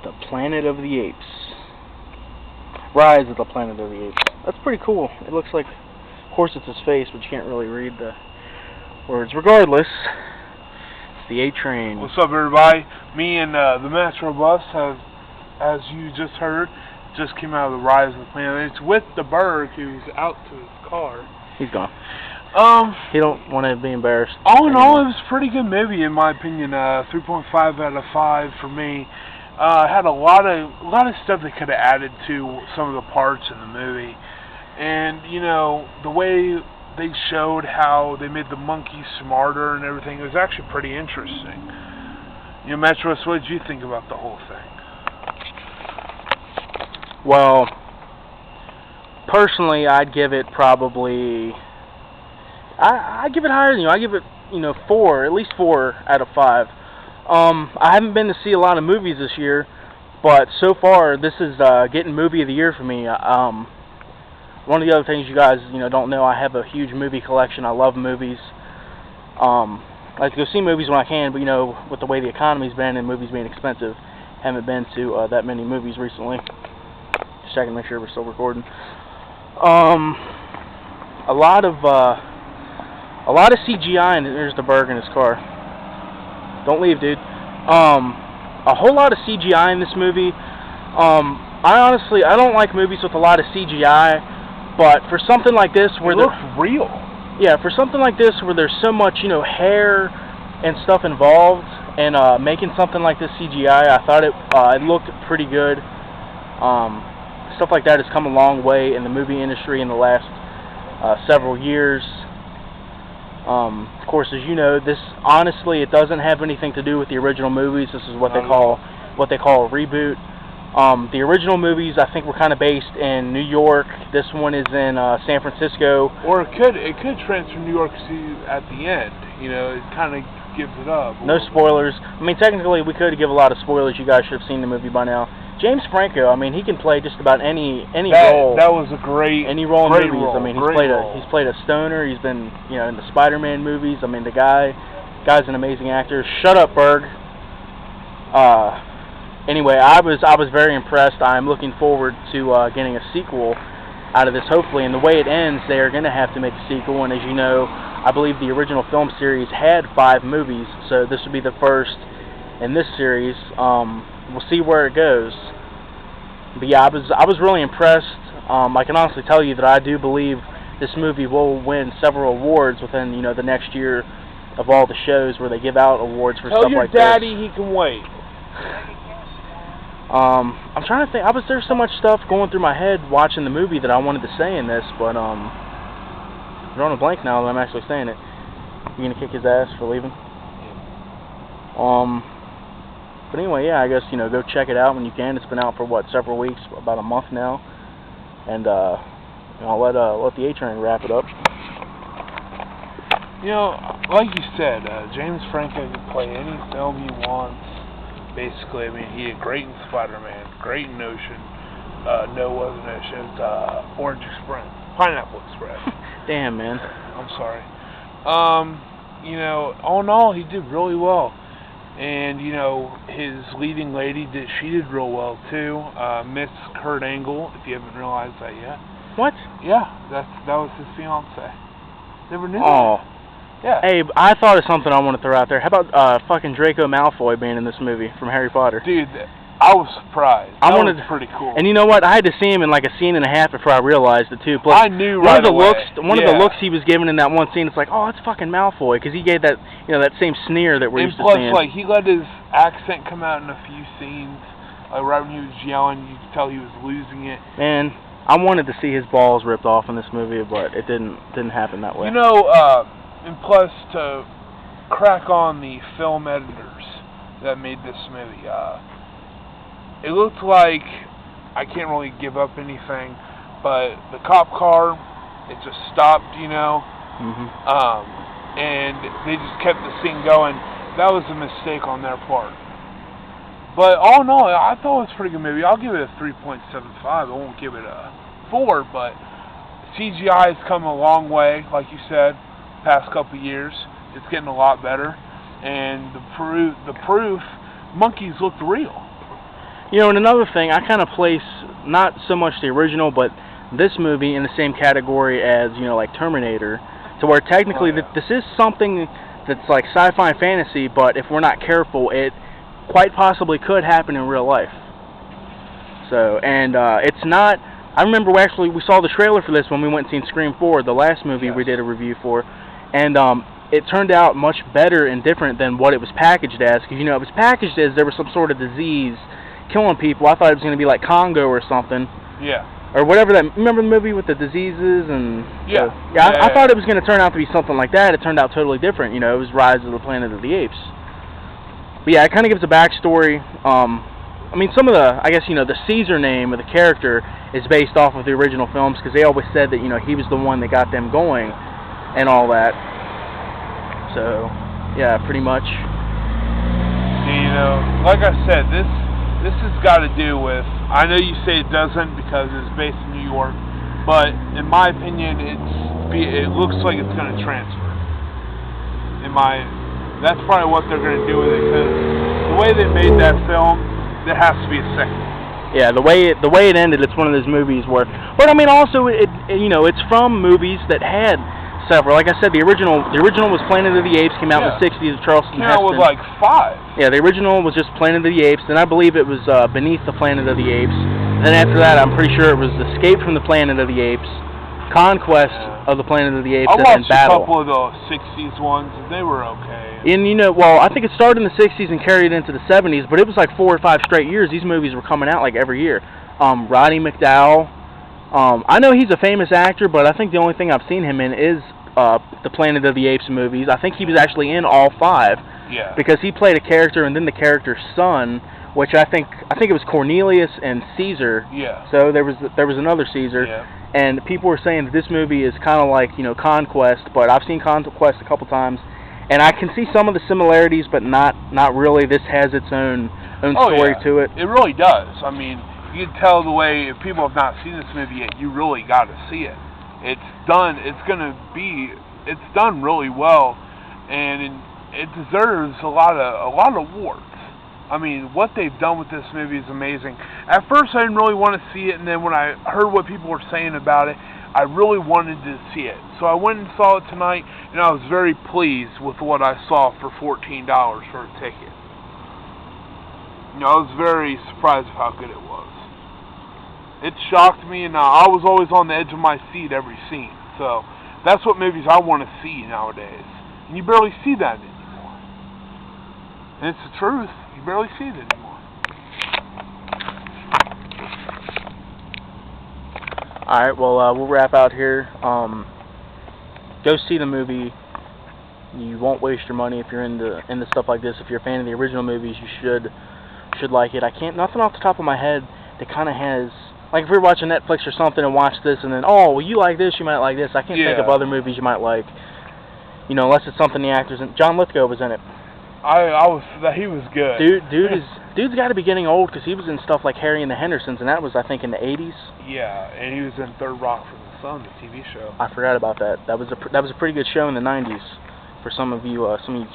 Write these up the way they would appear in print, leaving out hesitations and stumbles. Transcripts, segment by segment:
The Planet of the Apes. Rise of the Planet of the Apes. That's pretty cool. It looks like, of course it's his face, but you can't really read the words. Regardless, it's the A-Train. What's up, everybody? Me and the Metro Bus have, as you just heard, just came out of the Rise of the Planet. It's with the Berg, who's out to his car. He's gone. He don't want to be embarrassed. All in all, it was a pretty good movie in my opinion. 3.5 out of 5 for me. Had a lot of stuff they could have added to some of the parts in the movie, and you know the way they showed how they made the monkeys smarter and everything. It was actually pretty interesting. You know, Metros, what did you think about the whole thing? Well, personally, I'd give it probably. I give it higher than you. I give it 4, at least 4 out of 5. I haven't been to see a lot of movies this year, but so far this is getting movie of the year for me. One of the other things you guys don't know, I have a huge movie collection. I love movies. I like to go see movies when I can, but with the way the economy's been and movies being expensive, haven't been to that many movies recently. Just checking to make sure we're still recording. A lot of CGI, and there's the Berg in his car. Don't leave, dude. A whole lot of CGI in this movie. I don't like movies with a lot of CGI, but for something like this where it looks real. Yeah, for something like this where there's so much, hair and stuff involved, and making something like this CGI, I thought it looked pretty good. Stuff like that has come a long way in the movie industry in the last several years. Of course, as you know, this honestly it doesn't have anything to do with the original movies. This is what they call a reboot. The original movies I think were kind of based in New York. This one is in San Francisco. Or it could transfer New York City at the end. It kind of gives it up. No spoilers. I mean, technically we could give a lot of spoilers. You guys should have seen the movie by now. James Franco, I mean, he can play just about any role. That was a great any role in movies. Role, I mean, he's played a stoner. He's been in the Spider-Man movies. I mean, the guy's an amazing actor. Shut up, Berg. Anyway, I was very impressed. I'm looking forward to getting a sequel out of this, hopefully. And the way it ends, they are going to have to make a sequel. And as you know, I believe the original film series had 5 movies, so this would be the first in this series. We'll see where it goes. But yeah, I was really impressed. I can honestly tell you that I do believe this movie will win several awards within the next year of all the shows where they give out awards for stuff like this. Tell your daddy he can wait. I'm trying to think. There's so much stuff going through my head watching the movie that I wanted to say in this, but I'm drawing a blank now that I'm actually saying it. You gonna kick his ass for leaving? But anyway, yeah, I guess go check it out when you can. It's been out for several weeks, about a month now, and I'll let the A-Train wrap it up. Like you said, James Franco can play any film he wants. Basically, I mean, he did great in Spider-Man, great in Ocean. No, it wasn't Ocean. It was Orange Express, Pineapple Express. Damn, man. I'm sorry. All in all, he did really well. And, his leading lady, she did real well, too. Miss Kurt Angle, if you haven't realized that yet. What? Yeah, that was his fiancée. Never knew that. Yeah. Hey, I thought of something I want to throw out there. How about fucking Draco Malfoy being in this movie from Harry Potter? Dude, I was surprised. That was pretty cool. And you know what? I had to see him in like a scene and a half before I realized it too. Plus, I knew right away. One of the looks he was given in that one scene, it's like, oh, it's fucking Malfoy, because he gave that that same sneer that we're used to seeing. And plus, like, he let his accent come out in a few scenes. Like right when he was yelling, you could tell he was losing it. Man, I wanted to see his balls ripped off in this movie, but it didn't happen that way. And plus, to crack on the film editors that made this movie, it looked like, I can't really give up anything, but the cop car, it just stopped, Mm-hmm. And they just kept the scene going. That was a mistake on their part. But all in all, I thought it was a pretty good movie. I'll give it a 3.75. I won't give it a 4, but CGI has come a long way, like you said, past couple years. It's getting a lot better. And the proof, monkeys looked real. You know, and another thing, I kind of place not so much the original, but this movie in the same category as, you know, like Terminator, to where technically this is something that's like sci-fi and fantasy, but if we're not careful, it quite possibly could happen in real life. So, and it's not. I remember we saw the trailer for this when we went and seen Scream 4, the last movie we did a review for, and it turned out much better and different than what it was packaged as. Because, you know, it was packaged as there was some sort of disease killing people. I thought it was going to be like Congo or something. Yeah. Or whatever that. Remember the movie with the diseases and? Yeah. I thought it was going to turn out to be something like that. It turned out totally different. You know, it was Rise of the Planet of the Apes. But yeah, it kind of gives a backstory. I mean, some of the, I guess, you know, the Caesar name of the character is based off of the original films because they always said that, you know, he was the one that got them going and all that. So, yeah, pretty much. You know, like I said, this has got to do with, I know you say it doesn't because it's based in New York, but in my opinion, it looks like it's going to transfer. That's probably what they're going to do with it because the way they made that film, there has to be a second. Yeah, the way it ended, it's one of those movies where, but I mean, also you know, it's from movies that had several. Like I said, the original was Planet of the Apes, came out in the '60s with Charleston Heston. Came out with like 5. Yeah, the original was just Planet of the Apes. Then I believe it was Beneath the Planet of the Apes. Then after that, I'm pretty sure it was Escape from the Planet of the Apes, Conquest of the Planet of the Apes, and then Battle. I watched a couple of the '60s ones, and they were okay. And you know, well, I think it started in the '60s and carried into the '70s, but it was like 4 or 5 straight years. These movies were coming out like every year. Roddy McDowall. I know he's a famous actor, but I think the only thing I've seen him in is the Planet of the Apes movies. I think he was actually in all 5. Yeah. Because he played a character, and then the character's son, which I think it was Cornelius and Caesar. Yeah. So there was another Caesar. Yeah. And people were saying that this movie is kind of like, you know, Conquest, but I've seen Conquest a couple times, and I can see some of the similarities, but not really. This has its own story to it. It really does. I mean, you can tell the way, if people have not seen this movie yet, you really got to see it. It's done. It's done really well, and it deserves a lot of awards. I mean, what they've done with this movie is amazing. At first, I didn't really want to see it, and then when I heard what people were saying about it, I really wanted to see it. So I went and saw it tonight, and I was very pleased with what I saw for $14 for a ticket. You know, I was very surprised at how good it was. It shocked me, and I was always on the edge of my seat every scene. So that's what movies I want to see nowadays. And you barely see that anymore. And it's the truth. You barely see it anymore. Alright, well, we'll wrap out here. Go see the movie. You won't waste your money if you're into stuff like this. If you're a fan of the original movies, you should like it. Nothing off the top of my head that kind of has, like if we were watching Netflix or something and watch this and then, oh, well, you like this, you might like this. I can't think of other movies you might like. You know, unless it's something the actors in. John Lithgow was in it. He was good. Dude's got to be getting old because he was in stuff like Harry and the Hendersons, and that was, I think, in the '80s. Yeah, and he was in Third Rock from the Sun, the TV show. I forgot about that. That was a pretty good show in the '90s for some of you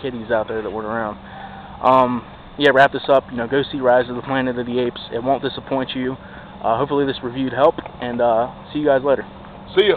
kiddies out there that weren't around. Yeah, wrap this up. You know, go see Rise of the Planet of the Apes. It won't disappoint you. Hopefully this review'd help, and see you guys later. See ya.